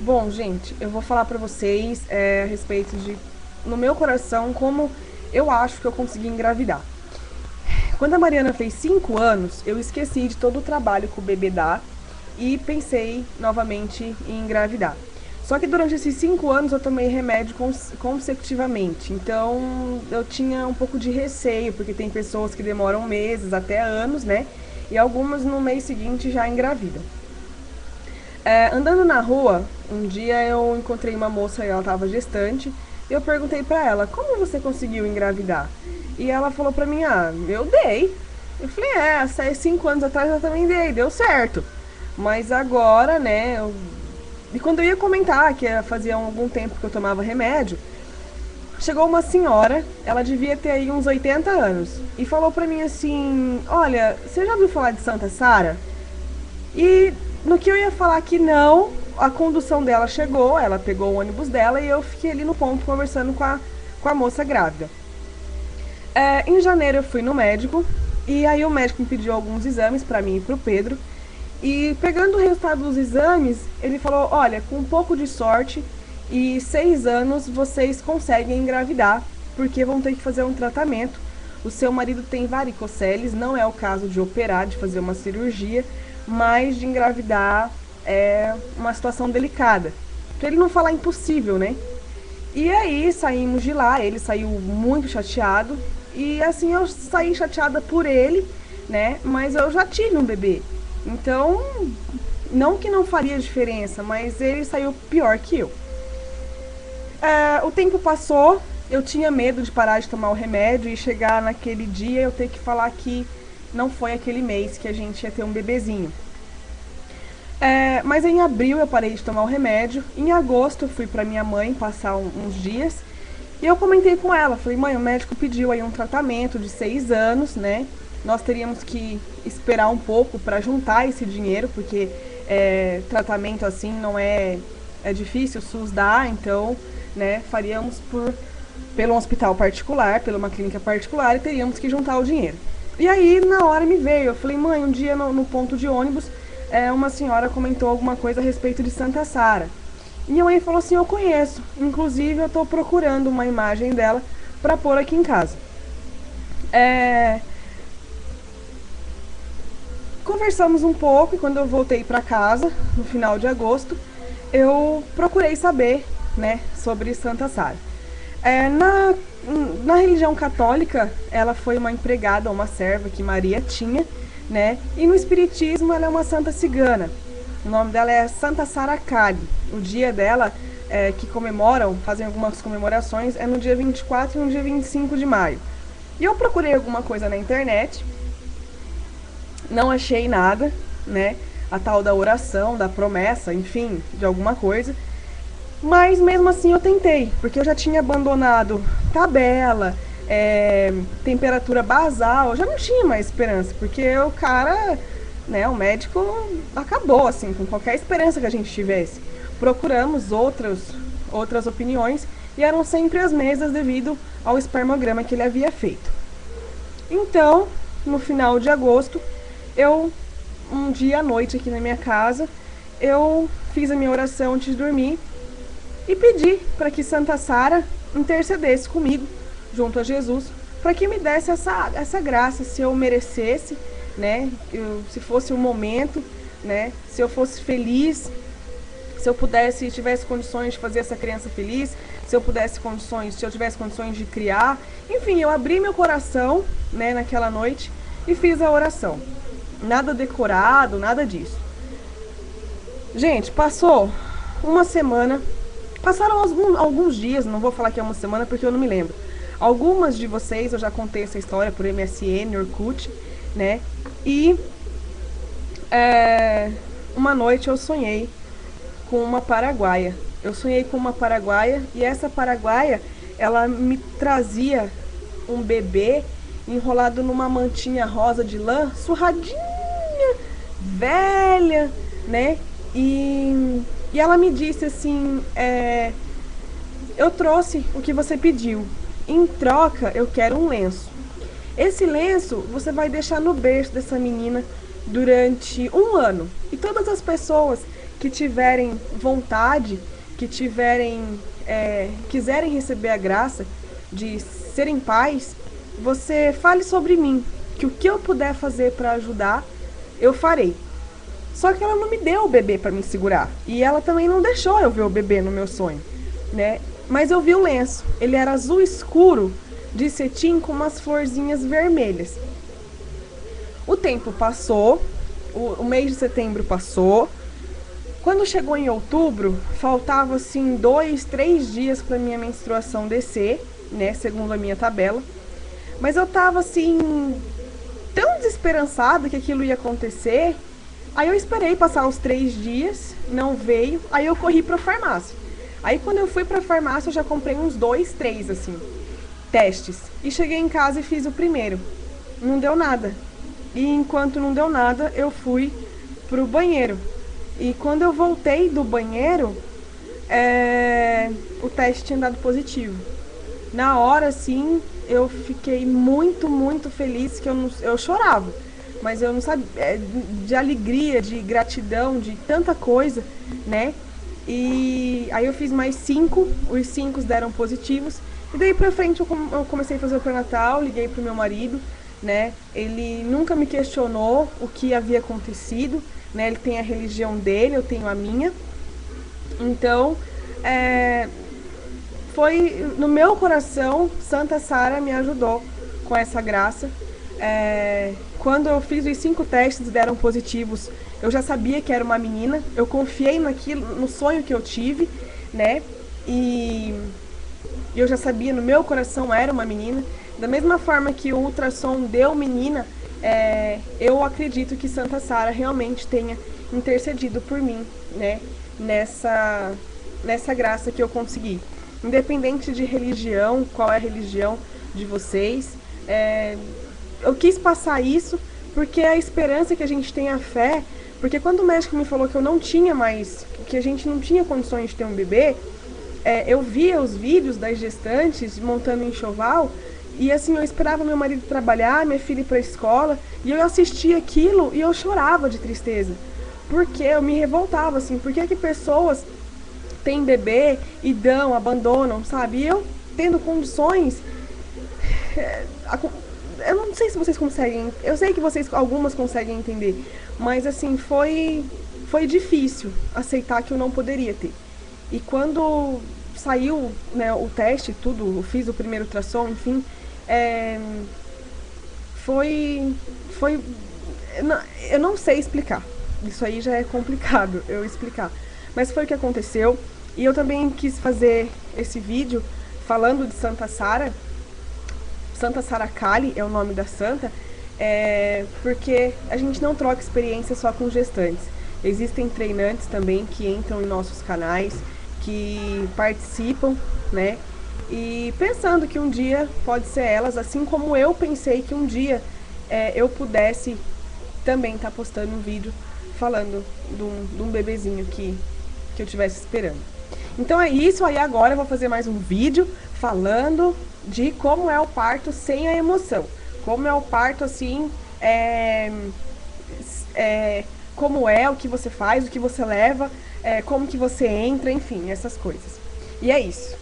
Bom, gente, eu vou falar pra vocês a respeito de, no meu coração, como eu acho que eu consegui engravidar. Quando a Mariana fez 5 anos, eu esqueci de todo o trabalho que o bebê dá e pensei novamente em engravidar. Só que durante esses 5 anos eu tomei remédio consecutivamente, então eu tinha um pouco de receio, porque tem pessoas que demoram meses, até anos, né? E algumas no mês seguinte já engravidam. Andando na rua, um dia eu encontrei uma moça e ela estava gestante. E eu perguntei pra ela, como você conseguiu engravidar? E ela falou pra mim, eu dei. Eu falei, há 5 anos atrás eu também dei, deu certo. Mas agora, né, e quando eu ia comentar que fazia algum tempo que eu tomava remédio, chegou uma senhora, ela devia ter aí uns 80 anos, e falou pra mim assim, olha, você já ouviu falar de Santa Sara? E no que eu ia falar que não, a condução dela chegou, ela pegou o ônibus dela e eu fiquei ali no ponto conversando com a moça grávida. Em janeiro eu fui no médico e aí o médico me pediu alguns exames para mim e para o Pedro. E pegando o resultado dos exames, ele falou: olha, com um pouco de sorte e 6 anos vocês conseguem engravidar, porque vão ter que fazer um tratamento. O seu marido tem varicoceles, não é o caso de operar, de fazer uma cirurgia, mas de engravidar é uma situação delicada. Pra ele não falar impossível, né? E aí saímos de lá, ele saiu muito chateado. E assim eu saí chateada por ele, né? Mas eu já tive um bebê. Então, não que não faria diferença, mas ele saiu pior que eu. O tempo passou, eu tinha medo de parar de tomar o remédio e chegar naquele dia eu ter que falar que não foi aquele mês que a gente ia ter um bebezinho. Mas em abril eu parei de tomar o remédio. Em agosto eu fui pra minha mãe passar uns dias. E eu comentei com ela, falei, mãe, o médico pediu aí um tratamento de 6 anos, né? Nós teríamos que esperar um pouco para juntar esse dinheiro, porque tratamento assim não é difícil, o SUS dá, então, né, faríamos pelo hospital particular, pela uma clínica particular e teríamos que juntar o dinheiro. E aí, na hora me veio, eu falei, mãe, um dia no ponto de ônibus, uma senhora comentou alguma coisa a respeito de Santa Sara. E minha mãe falou assim, eu conheço, inclusive eu tô procurando uma imagem dela para pôr aqui em casa. Conversamos um pouco e quando eu voltei para casa, no final de agosto, eu procurei saber, né, sobre Santa Sara. Na religião católica, ela foi uma empregada, uma serva que Maria tinha, né? E no espiritismo ela é uma santa cigana. O nome dela é Santa Sara Kali. O dia dela, que comemoram, fazem algumas comemorações, é no dia 24 e no dia 25 de maio. E eu procurei alguma coisa na internet, não achei nada, né? A tal da oração, da promessa, enfim, de alguma coisa. Mas mesmo assim eu tentei, porque eu já tinha abandonado tabela, temperatura basal, eu já não tinha mais esperança, porque o cara, né, o médico acabou assim com qualquer esperança que a gente tivesse. Procuramos outras opiniões e eram sempre as mesmas devido ao espermograma que ele havia feito. Então, no final de agosto, um dia à noite aqui na minha casa, eu fiz a minha oração antes de dormir e pedi para que Santa Sara intercedesse comigo, junto a Jesus, para que me desse essa graça, se eu merecesse, né? Se fosse o momento, né? Se eu fosse feliz, se eu pudesse, tivesse condições de fazer essa criança feliz, se eu tivesse condições de criar. Enfim, eu abri meu coração, né, naquela noite e fiz a oração. Nada decorado, nada disso. Gente, passou uma semana. Passaram alguns dias, não vou falar que é uma semana porque eu não me lembro. Algumas de vocês eu já contei essa história por MSN, Orkut, né? E uma noite eu sonhei com uma paraguaia. Eu sonhei com uma paraguaia e essa paraguaia, ela me trazia um bebê enrolado numa mantinha rosa de lã, surradinha, velha, né? E ela me disse assim, eu trouxe o que você pediu. Em troca, eu quero um lenço. Esse lenço você vai deixar no berço dessa menina durante 1 ano. E todas as pessoas que tiverem vontade, que quiserem receber a graça de serem pais, você fale sobre mim, que o que eu puder fazer para ajudar, eu farei. Só que ela não me deu o bebê para me segurar. E ela também não deixou eu ver o bebê no meu sonho, né? Mas eu vi o lenço. Ele era azul escuro, de cetim com umas florzinhas vermelhas. O tempo passou, o mês de setembro passou. Quando chegou em outubro, faltava assim 2, 3 dias para minha menstruação descer, né? Segundo a minha tabela. Mas eu tava assim, tão desesperançada que aquilo ia acontecer. Aí eu esperei passar os 3 dias, não veio, aí eu corri pra farmácia. Aí quando eu fui pra farmácia eu já comprei uns 2, 3 assim, testes. E cheguei em casa e fiz o primeiro. Não deu nada. E enquanto não deu nada, eu fui pro banheiro. E quando eu voltei do banheiro, o teste tinha dado positivo. Na hora, assim, eu fiquei muito, muito feliz, que eu chorava. Mas eu não sabia, de alegria, de gratidão, de tanta coisa, né? E aí eu fiz mais 5, os 5 deram positivos. E daí pra frente eu comecei a fazer o pré-natal, liguei pro meu marido, né? Ele nunca me questionou o que havia acontecido, né? Ele tem a religião dele, eu tenho a minha. Então, foi no meu coração, Santa Sara me ajudou com essa graça. Quando eu fiz os 5 testes deram positivos, eu já sabia que era uma menina, eu confiei naquilo, no sonho que eu tive, né? E eu já sabia, no meu coração era uma menina. Da mesma forma que o ultrassom deu menina, eu acredito que Santa Sara realmente tenha intercedido por mim, né? Nessa graça que eu consegui. Independente de religião, qual é a religião de vocês, eu quis passar isso porque a esperança que a gente tem, a fé, porque quando o médico me falou que eu não tinha mais, que a gente não tinha condições de ter um bebê, eu via os vídeos das gestantes montando enxoval e assim, eu esperava meu marido trabalhar, minha filha ir pra escola, e eu assistia aquilo e eu chorava de tristeza, porque eu me revoltava assim, por que que pessoas têm bebê e abandonam, sabe? E eu tendo condições, eu não sei se vocês conseguem, eu sei que algumas conseguem entender, mas assim, foi difícil aceitar que eu não poderia ter. E quando saiu, né, o teste, tudo, eu fiz o primeiro ultrassom, enfim, foi, eu não sei explicar, isso aí já é complicado eu explicar, mas foi o que aconteceu. E eu também quis fazer esse vídeo falando de Santa Sara. Santa Sara Kali é o nome da santa, porque a gente não troca experiência só com gestantes. Existem treinantes também que entram em nossos canais, que participam, né? E pensando que um dia pode ser elas, assim como eu pensei que um dia eu pudesse também estar postando um vídeo falando de um bebezinho que eu estivesse esperando. Então é isso, aí agora eu vou fazer mais um vídeo falando de como é o parto sem a emoção. Como é o parto assim, como é, o que você faz, o que você leva, como que você entra, enfim, essas coisas. E é isso.